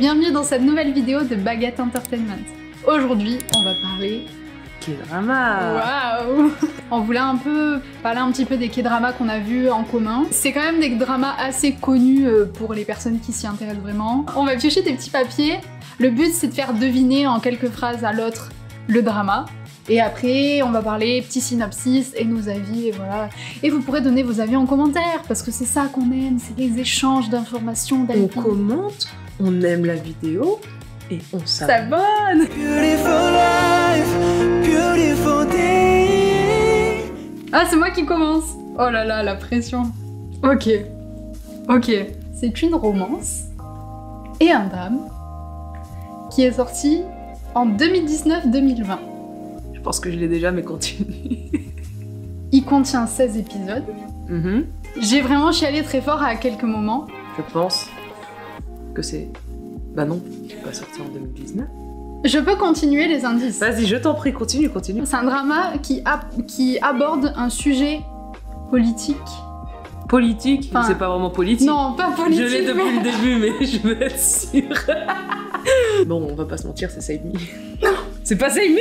bienvenue dans cette nouvelle vidéo de Baguette Entertainment. Aujourd'hui, on va parler K-drama. Waouh. On voulait parler un petit peu des K-dramas qu'on a vus en commun. C'est quand même des dramas assez connus pour les personnes qui s'y intéressent vraiment. On va piocher des petits papiers. Le but, c'est de faire deviner en quelques phrases à l'autre le drama. Et après, on va parler petit synopsis et nos avis, et voilà. Et vous pourrez donner vos avis en commentaire, parce que c'est ça qu'on aime, c'est les échanges d'informations, d'avis. On commente, on aime la vidéo et on s'abonne. Ah, c'est moi qui commence. Oh là là, la pression. Ok. C'est une romance et un drame qui est sorti en 2019-2020. Je pense que je l'ai déjà, mais continue. Il contient 16 épisodes. J'ai vraiment chialé très fort à quelques moments. Je pense que c'est... Bah non, c'est pas sorti en 2019. Je peux continuer les indices. Vas-y, je t'en prie, continue. C'est un drama qui aborde un sujet politique. Politique? Enfin, c'est pas vraiment politique. Non, pas politique. Je l'ai depuis le début, mais je veux être sûre. Bon, on va pas se mentir, c'est Save Me. Non, c'est pas Save Me.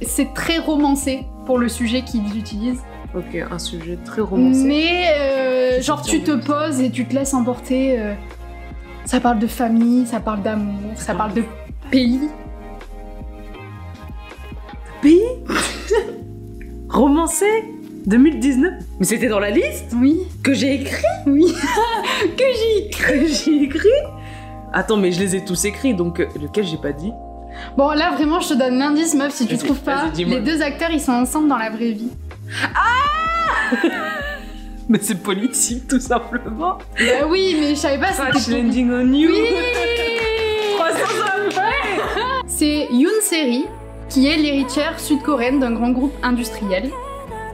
C'est très romancé pour le sujet qu'ils utilisent. Ok, un sujet très romancé. Mais genre tu te poses et tu te laisses emporter. Ça parle de famille, ça parle d'amour, ça parle de pays. Pays. Romancé 2019. Mais c'était dans la liste? Oui. Que j'ai écrit? Oui. Que j'ai écrit? Attends, mais je les ai tous écrits, donc lequel j'ai pas dit? Bon, là vraiment, je te donne l'indice, meuf, si tu trouves pas. Les deux acteurs, ils sont ensemble dans la vraie vie. Ah. Mais c'est politique, tout simplement. Bah oui, mais je savais pas si Crash Landing on You. Oui. 300 après. C'est Yoon Se-ri, qui est l'héritière sud-coréenne d'un grand groupe industriel,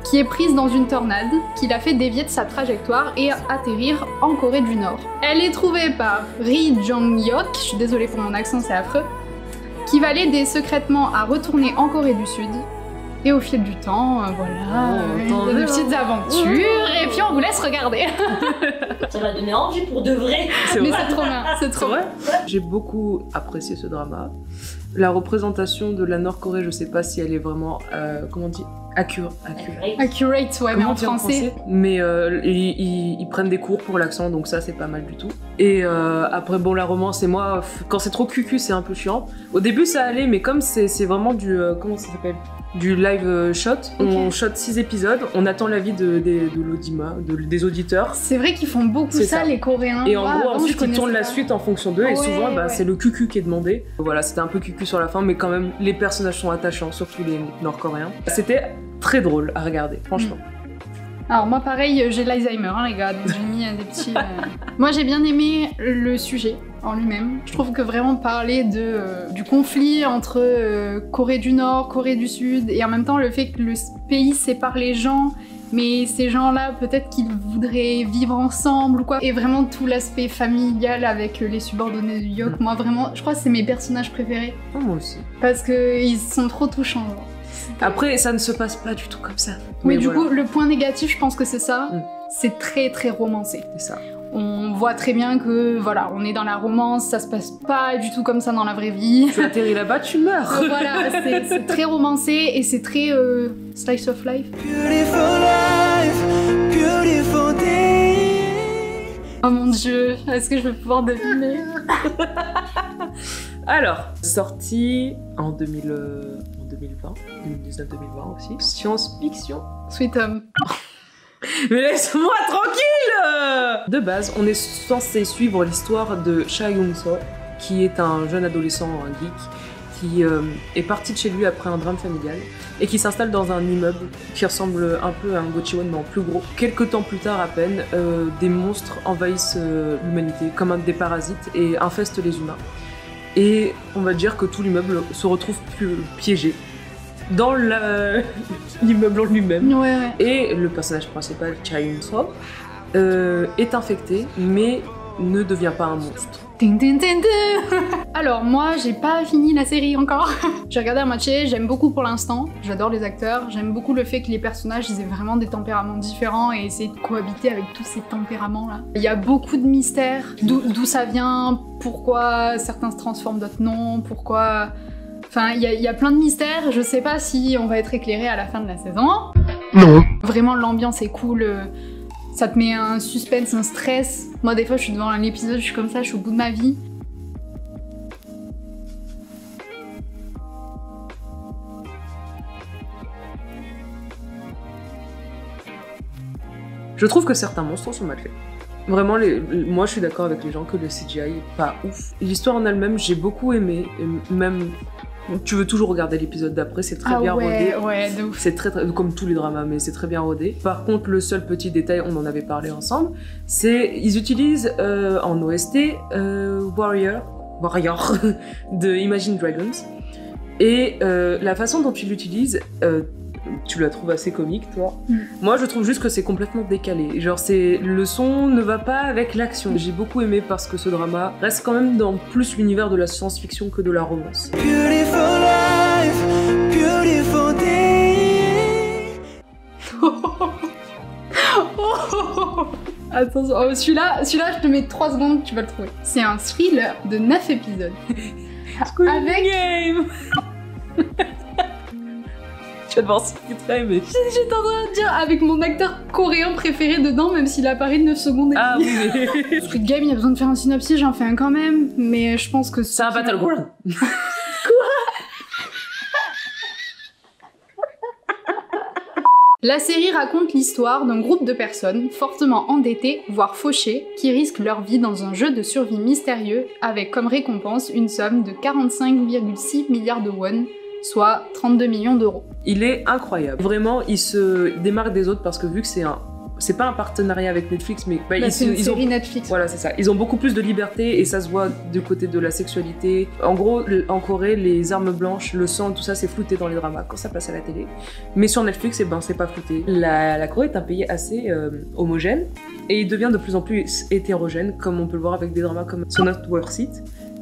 qui est prise dans une tornade, qui l'a fait dévier de sa trajectoire et atterrir en Corée du Nord. Elle est trouvée par Ri Jong-hyuk, je suis désolée pour mon accent, c'est affreux, qui va l'aider secrètement à retourner en Corée du Sud. Et au fil du temps, voilà, il y a de petites aventures, et puis on vous laisse regarder. Ça m'a donné envie pour de vrai. Mais c'est trop bien, c'est trop bien. J'ai beaucoup apprécié ce drama. La représentation de la Nord-Corée, je sais pas si elle est vraiment, comment on dit, accurate, Ouais, mais en français. Mais ils prennent des cours pour l'accent, donc ça c'est pas mal du tout. Et après, bon, la romance, et moi, quand c'est trop cucu, c'est un peu chiant. Au début ça allait, mais comme c'est vraiment du, comment ça s'appelle, du live shot. Okay. On shot 6 épisodes, on attend l'avis de l'audima, des auditeurs. C'est vrai qu'ils font beaucoup ça, les Coréens. Et en gros, ensuite, ils tournent la suite en fonction d'eux, et souvent, c'est le cucu qui est demandé. Voilà, c'était un peu cucu sur la fin, mais quand même, les personnages sont attachants, surtout les Nord-Coréens. C'était très drôle à regarder, franchement. Alors moi pareil, j'ai l'Alzheimer hein, les gars, donc j'ai mis des petits... Moi j'ai bien aimé le sujet en lui-même. Je trouve que vraiment parler du conflit entre Corée du Nord, Corée du Sud, et en même temps le fait que le pays sépare les gens, mais ces gens-là peut-être qu'ils voudraient vivre ensemble ou quoi. Et vraiment tout l'aspect familial avec les subordonnés de Hyuk, moi vraiment, je crois que c'est mes personnages préférés. Oh, moi aussi. Parce qu'ils sont trop touchants. Genre. Après, ça ne se passe pas du tout comme ça. Mais du coup, le point négatif, je pense que c'est ça. C'est très très romancé. C'est ça. On voit très bien que, voilà, on est dans la romance, ça se passe pas du tout comme ça dans la vraie vie. Tu atterris là-bas, tu meurs. Voilà, c'est très romancé et c'est très slice of life. Beautiful day. Oh mon dieu, est-ce que je vais pouvoir deviner? Alors, sorti en 2020, 2019-2020 aussi. Science-fiction. Sweet Home. Mais laisse-moi tranquille. De base, on est censé suivre l'histoire de Cha Young-so, qui est un jeune adolescent, un geek, qui est parti de chez lui après un drame familial et qui s'installe dans un immeuble qui ressemble un peu à un Gochiwon mais en plus gros. Quelques temps plus tard à peine, des monstres envahissent l'humanité comme des parasites et infestent les humains. Et on va dire que tout l'immeuble se retrouve piégé dans l'immeuble en lui-même. Ouais. Et le personnage principal, Cha Young-so, est infecté, mais ne devient pas un monstre. Tin, tin, tin, tin. Alors moi j'ai pas fini la série encore. J'ai regardé à moitié, j'aime beaucoup pour l'instant, j'adore les acteurs, j'aime beaucoup le fait que les personnages ils aient vraiment des tempéraments différents et essayer de cohabiter avec tous ces tempéraments là. Il y a beaucoup de mystères, d'où ça vient, pourquoi certains se transforment, d'autres non, pourquoi... Enfin il y a plein de mystères, je sais pas si on va être éclairé à la fin de la saison. Non. Vraiment l'ambiance est cool. Ça te met un suspense, un stress. Moi, des fois, je suis devant un épisode, je suis comme ça, je suis au bout de ma vie. Je trouve que certains monstres sont mal faits. Vraiment, moi je suis d'accord avec les gens que le CGI est pas ouf. L'histoire en elle-même, j'ai beaucoup aimé, et même... Tu veux toujours regarder l'épisode d'après, c'est très bien rodé. Ouais, de ouf. C'est très, comme tous les dramas, mais c'est très bien rodé. Par contre, le seul petit détail, on en avait parlé ensemble, c'est ils utilisent en OST Warrior de Imagine Dragons. Et la façon dont ils l'utilisent, tu la trouves assez comique, toi. Moi, je trouve juste que c'est complètement décalé. Genre, le son ne va pas avec l'action. J'ai beaucoup aimé parce que ce drama reste quand même dans plus l'univers de la science-fiction que de la romance. Beautiful life, beautiful day. Attention, oh, celui-là, je te mets 3 secondes, tu vas le trouver. C'est un thriller de 9 épisodes. Avec... Game. Tu vas devoir s'y mais... J'étais en train de dire avec mon acteur coréen préféré dedans, même s'il apparaît 9 secondes. Ah oui, mais... Squid Game, il y a besoin de faire un synopsis, j'en fais un quand même, mais je pense que c'est un battleground. La série raconte l'histoire d'un groupe de personnes fortement endettées, voire fauchées, qui risquent leur vie dans un jeu de survie mystérieux avec comme récompense une somme de 45,6 milliards de won, soit 32 millions d'euros. Il est incroyable. Vraiment, il se démarque des autres parce que vu que c'est pas un partenariat avec Netflix, mais c'est une série Netflix. Voilà, c'est ça. Ils ont beaucoup plus de liberté et ça se voit du côté de la sexualité. En gros, en Corée, les armes blanches, le sang, tout ça, c'est flouté dans les dramas quand ça passe à la télé. Mais sur Netflix, c'est pas flouté. La Corée est un pays assez homogène et il devient de plus en plus hétérogène, comme on peut le voir avec des dramas comme So Not Worth It,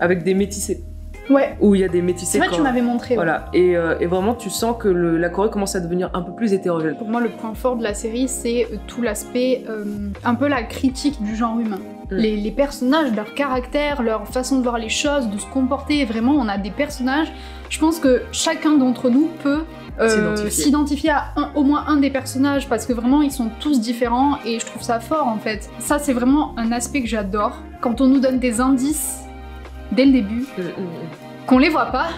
avec des métissés. Ouais. Où il y a des métissés. C'est vrai que tu m'avais montré. Voilà. Et vraiment, tu sens que la Corée commence à devenir un peu plus hétérogène. Pour moi, le point fort de la série, c'est tout l'aspect, un peu la critique du genre humain. Les personnages, leur caractère, leur façon de voir les choses, de se comporter. Vraiment, on a des personnages. Je pense que chacun d'entre nous peut s'identifier à au moins un des personnages parce que vraiment, ils sont tous différents et je trouve ça fort en fait. Ça, c'est vraiment un aspect que j'adore. Quand on nous donne des indices dès le début, qu'on les voit pas,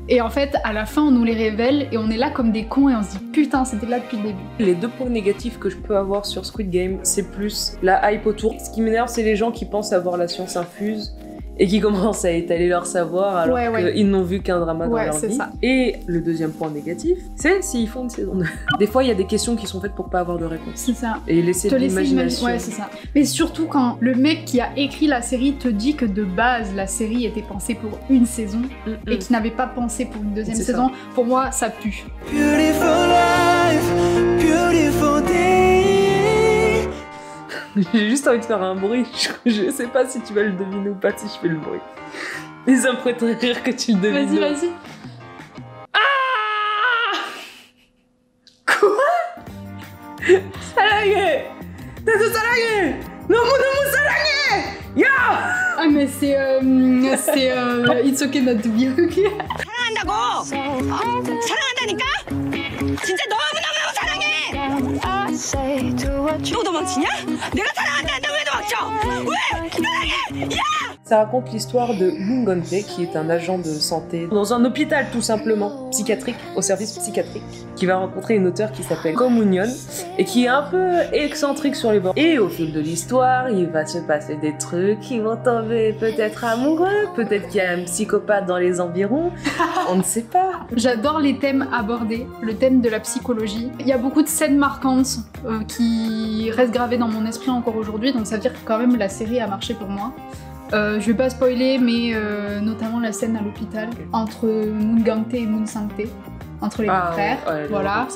et en fait, à la fin, on nous les révèle, et on est là comme des cons, et on se dit putain, c'était là depuis le début. Les 2 points négatifs que je peux avoir sur Squid Game, c'est plus la hype autour. Ce qui m'énerve, c'est les gens qui pensent avoir la science infuse, et qui commencent à étaler leur savoir alors qu'ils n'ont vu qu'un drama dans leur vie. Ça. Et le deuxième point négatif, c'est s'ils font une saison 2. Des fois, il y a des questions qui sont faites pour pas avoir de réponse. C'est ça. Et laisser de l'imagination. Ouais, c'est ça. Mais surtout quand le mec qui a écrit la série te dit que de base, la série était pensée pour une saison et qu'il n'avait pas pensé pour une deuxième saison, pour moi, ça pue. Beautiful life, beautiful day. J'ai juste envie de faire un bruit. Je sais pas si tu vas le deviner ou pas si je fais le bruit. Mais ça me ferait très rire que tu le devines. Vas-y. Ah! Quoi? Salagé! Teto salagé! Nomu salagé! Ya! Ah mais c'est It's okay not to be okay. 사랑한다고! 사랑한다니까? 진짜 너무너무 사랑해! 또 도망치냐? 내가 사랑한다는데 왜 도망쳐? 왜? 사랑해! 야! Ça raconte l'histoire de Moon Gontae, qui est un agent de santé dans un hôpital tout simplement, psychiatrique, au service psychiatrique, qui va rencontrer une auteure qui s'appelle Ko Moon-yeon et qui est un peu excentrique sur les bords. Et au fil de l'histoire, il va se passer des trucs qui vont tomber peut-être amoureux, peut-être qu'il y a un psychopathe dans les environs, on ne sait pas. J'adore les thèmes abordés, le thème de la psychologie. Il y a beaucoup de scènes marquantes qui restent gravées dans mon esprit encore aujourd'hui, donc ça veut dire que quand même la série a marché pour moi. Je vais pas spoiler, mais notamment la scène à l'hôpital entre Moon Gangtae et Moon Sang-tae, entre les deux frères, voilà.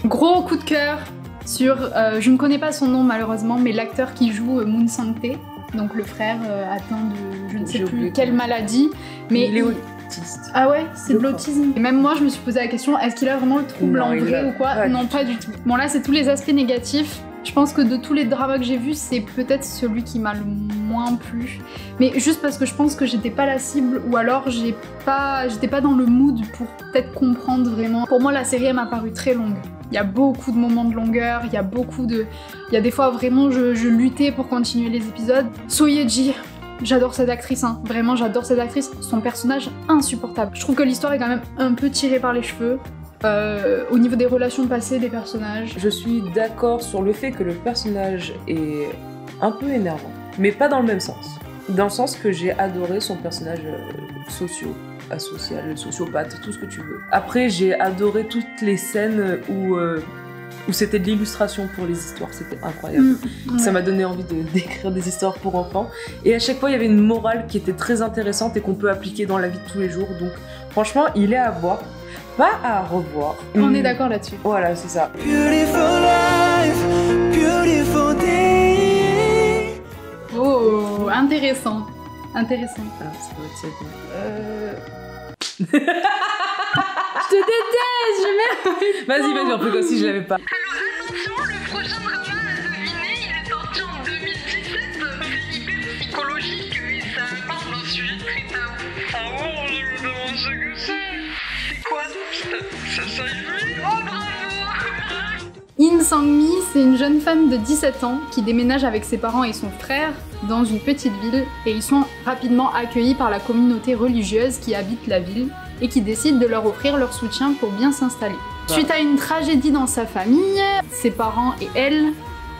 Gros coup de cœur, sur, je ne connais pas son nom malheureusement, mais l'acteur qui joue Moon Sang-tae, donc le frère atteint de je ne sais J'ai plus oublié quelle comment. maladie. Mais Il est autiste. Ah ouais, c'est Je de l'autisme. Et même moi, je me suis posé la question, est-ce qu'il a vraiment le trouble Non, en il vrai l'a ou quoi? pas Non, du pas du tout. Bon là, c'est tous les aspects négatifs. Je pense que de tous les dramas que j'ai vus, c'est peut-être celui qui m'a le moins plu. Mais juste parce que je pense que j'étais pas la cible, ou alors j'étais pas dans le mood pour peut-être comprendre vraiment. Pour moi, la série, elle m'a paru très longue. Il y a beaucoup de moments de longueur, il y a des fois vraiment, je luttais pour continuer les épisodes. So Ye-ji, j'adore cette actrice, hein. Vraiment j'adore cette actrice. Son personnage insupportable. Je trouve que l'histoire est quand même un peu tirée par les cheveux. Au niveau des relations passées des personnages. Je suis d'accord sur le fait que le personnage est un peu énervant, mais pas dans le même sens. Dans le sens que j'ai adoré son personnage asocial, sociopathe, tout ce que tu veux. Après, j'ai adoré toutes les scènes où c'était de l'illustration pour les histoires, c'était incroyable. Ouais. Ça m'a donné envie d'écrire des histoires pour enfants. Et à chaque fois, il y avait une morale qui était très intéressante et qu'on peut appliquer dans la vie de tous les jours. Donc, franchement, il est à voir, pas à revoir. On est d'accord là-dessus. Voilà, c'est ça. Beautiful life, beautiful day. Oh, intéressant. Intéressant. Ah, ça doit être ça. Je te déteste, je Vas-y, on fait comme si je l'avais pas. Attention, le prochain drama à deviner, il est sorti en 2017, c'est hyper psychologique et ça parle d'un sujet très tabou. Ah bon, je me demande ce que c'est. C'est quoi ça lui? Oh bravo. In Sang-mi, c'est une jeune femme de 17 ans qui déménage avec ses parents et son frère dans une petite ville et ils sont rapidement accueillis par la communauté religieuse qui habite la ville et qui décide de leur offrir leur soutien pour bien s'installer. Suite à une tragédie dans sa famille, ses parents et elle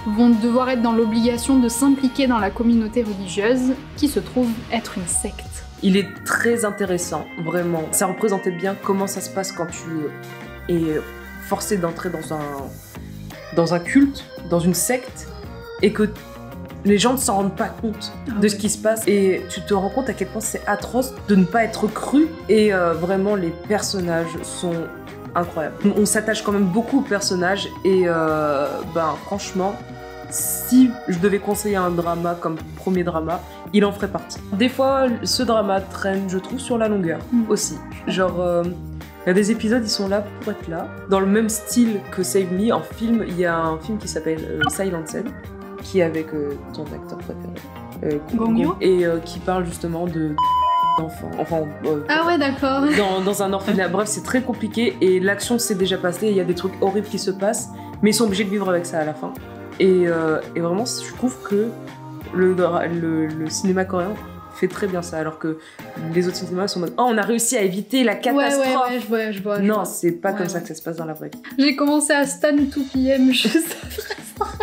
vont devoir être dans l'obligation de s'impliquer dans la communauté religieuse qui se trouve être une secte. Il est très intéressant, vraiment. Ça représentait bien comment ça se passe quand tu es forcé d'entrer dans un culte, dans une secte, et que les gens ne s'en rendent pas compte de ce qui se passe. Et tu te rends compte à quel point c'est atroce de ne pas être cru. Et vraiment, les personnages sont incroyables. On s'attache quand même beaucoup aux personnages. Et franchement, si je devais conseiller un drama comme premier drama, il en ferait partie. Des fois, ce drama traîne, je trouve, sur la longueur aussi. Genre, il y a des épisodes, ils sont là pour être là. Dans le même style que Save Me, en film, il y a un film qui s'appelle Silent Cell, qui est avec ton acteur préféré, Gong Yoo, et qui parle justement d'enfants. Ah ouais, d'accord. Dans un orphelinat. Bref, c'est très compliqué et l'action s'est déjà passée. Il y a des trucs horribles qui se passent, mais ils sont obligés de vivre avec ça à la fin. Et vraiment, je trouve que le cinéma coréen fait très bien ça, alors que les autres cinémas sont en mode « Oh, on a réussi à éviter la catastrophe Ouais, je vois. Non, c'est pas comme ça Ouais. que ça se passe dans la vraie vie. J'ai commencé à stan 2PM juste après ça.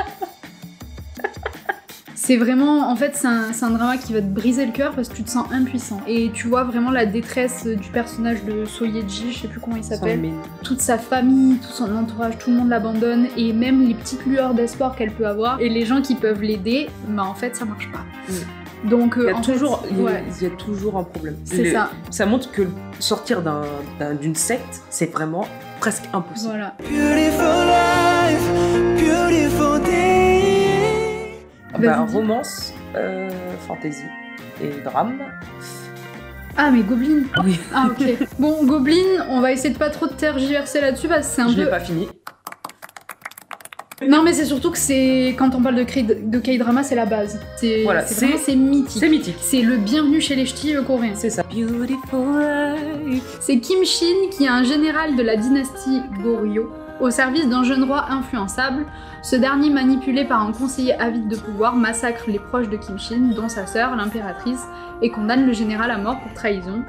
C'est vraiment, en fait, c'est un drama qui va te briser le cœur parce que tu te sens impuissant. Et tu vois vraiment la détresse du personnage de So Ye-ji, je sais plus comment il s'appelle. Toute sa famille, tout son entourage, tout le monde l'abandonne et même les petites lueurs d'espoir qu'elle peut avoir et les gens qui peuvent l'aider, bah en fait ça marche pas. Donc Il y a en toujours, fait, il y a- ouais, il y a toujours un problème. c'est ça. Ça montre que sortir d'une secte, c'est vraiment presque impossible. Voilà. Beautiful life, beautiful day. Vas-y, dis. Romance, fantasy et drame. Ah mais Goblin. Oui, Ah ok. Bon Goblin, on va essayer de pas trop tergiverser là-dessus parce que c'est un je peu. l'ai pas fini. Non mais c'est surtout que c'est quand on parle de K-drama, c'est la base. Voilà, c'est vraiment c'est mythique. C'est mythique. C'est le bienvenu chez les ch'tis coréens. C'est ça. Beautiful life. C'est Kim Shin qui est un général de la dynastie Goryeo au service d'un jeune roi influençable. Ce dernier, manipulé par un conseiller avide de pouvoir, massacre les proches de Kim Shin, dont sa sœur, l'impératrice, et condamne le général à mort pour trahison.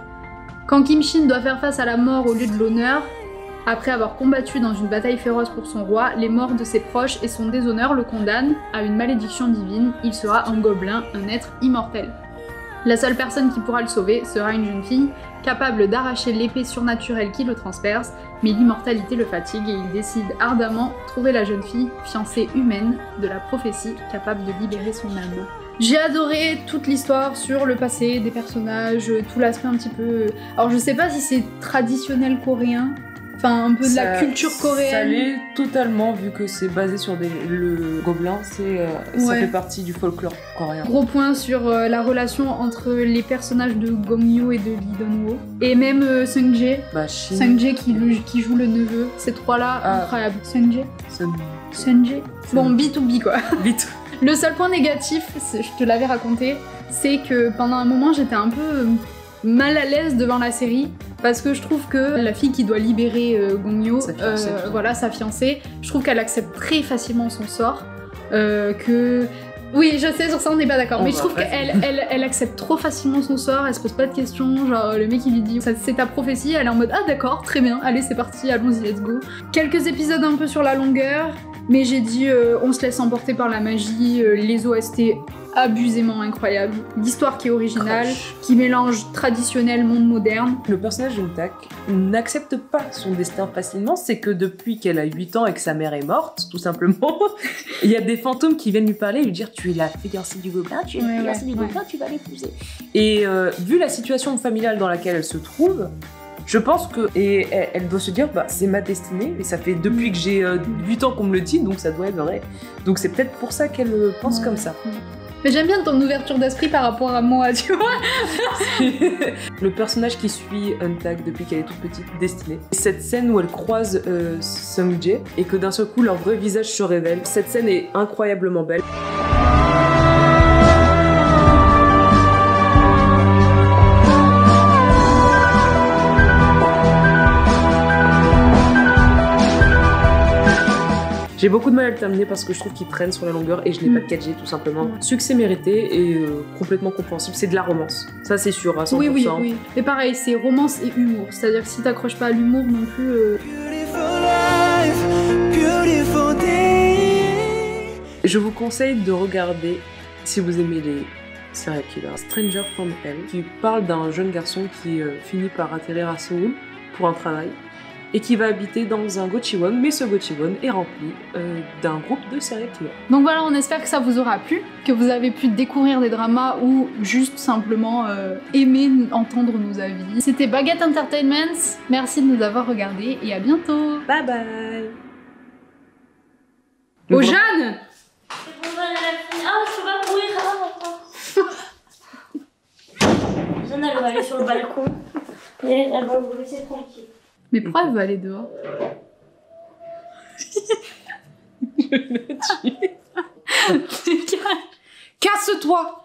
Quand Kim Shin doit faire face à la mort au lieu de l'honneur, après avoir combattu dans une bataille féroce pour son roi, les morts de ses proches et son déshonneur le condamnent à une malédiction divine. Il sera un gobelin, un être immortel. La seule personne qui pourra le sauver sera une jeune fille, capable d'arracher l'épée surnaturelle qui le transperce, mais l'immortalité le fatigue et il décide ardemment de trouver la jeune fille, fiancée humaine de la prophétie, capable de libérer son âme. J'ai adoré toute l'histoire sur le passé des personnages, tout l'aspect un petit peu... Alors je sais pas si c'est traditionnel coréen, enfin un peu de la culture Ça coréenne. l'est totalement, vu que c'est basé sur le gobelin, ça Ouais. fait partie du folklore coréen. Gros point sur la relation entre les personnages de Gong Yoo et de Lee Dong-woo. Et même Sung Jae. Bah, Shin, Sung Jae qui joue le neveu. Ces trois-là, Ah. incroyable. Sung Jae. Sun, Sung Jae. Bon, B2B quoi. vite. Le seul point négatif, je te l'avais raconté, c'est que pendant un moment j'étais un peu mal à l'aise devant la série parce que je trouve que la fille qui doit libérer Gong Yoo, Sa fiancée, tout ça. voilà sa fiancée, je trouve qu'elle accepte très facilement son sort, que oui je sais sur ça on n'est pas d'accord, On mais je va trouve pas qu'elle accepte trop facilement son sort, elle se pose pas de questions, genre le mec il lui dit c'est ta prophétie, elle est en mode ah d'accord très bien, allez c'est parti, allons-y let's go. Quelques épisodes un peu sur la longueur, mais j'ai dit on se laisse emporter par la magie, les OST abusément incroyables, l'histoire qui est originale, Crush. qui mélange traditionnel monde moderne. Le personnage d'Untak n'accepte pas son destin facilement, c'est que depuis qu'elle a 8 ans et que sa mère est morte, tout simplement, il y a des fantômes qui viennent lui parler et lui dire tu es la fiancée du gobelin, tu es la Ouais, fiancée du ouais. gobelin, tu vas l'épouser. Et vu la situation familiale dans laquelle elle se trouve, je pense que elle doit se dire bah c'est ma destinée et ça fait depuis que j'ai 8 ans qu'on me le dit, donc ça doit être vrai. Donc c'est peut-être pour ça qu'elle pense Ouais. comme ça. Mais j'aime bien ton ouverture d'esprit par rapport à moi, tu vois. Le personnage qui suit Untak depuis qu'elle est toute petite, Destinée. Cette scène où elle croise Sung Jae et que d'un seul coup leur vrai visage se révèle. Cette scène est incroyablement belle. J'ai beaucoup de mal à le terminer parce que je trouve qu'il traîne sur la longueur et je n'ai pas de 4G tout simplement. Succès mérité et complètement compréhensible. C'est de la romance. Ça c'est sûr à 100%. Oui. Mais pareil, c'est romance et humour. C'est-à-dire que si t'accroches pas à l'humour non plus... Beautiful life, beautiful day. Je vous conseille de regarder, si vous aimez les serial killers, Stranger from Hell, qui parle d'un jeune garçon qui finit par atterrir à Séoul pour un travail et qui va habiter dans un gochiwon, mais ce gochiwon est rempli d'un groupe de serial killers. Donc voilà, on espère que ça vous aura plu, que vous avez pu découvrir des dramas ou juste simplement aimer entendre nos avis. C'était Baguette Entertainment, merci de nous avoir regardés et à bientôt. Bye bye. Oh Jeanne! C'est bon, elle a fini. Ah, je peux pas mourir. Jeanne, elle va aller sur le balcon. Et elle va vous laisser tranquille. Mais pourquoi elle veut aller dehors? Je le tue. Casse-toi!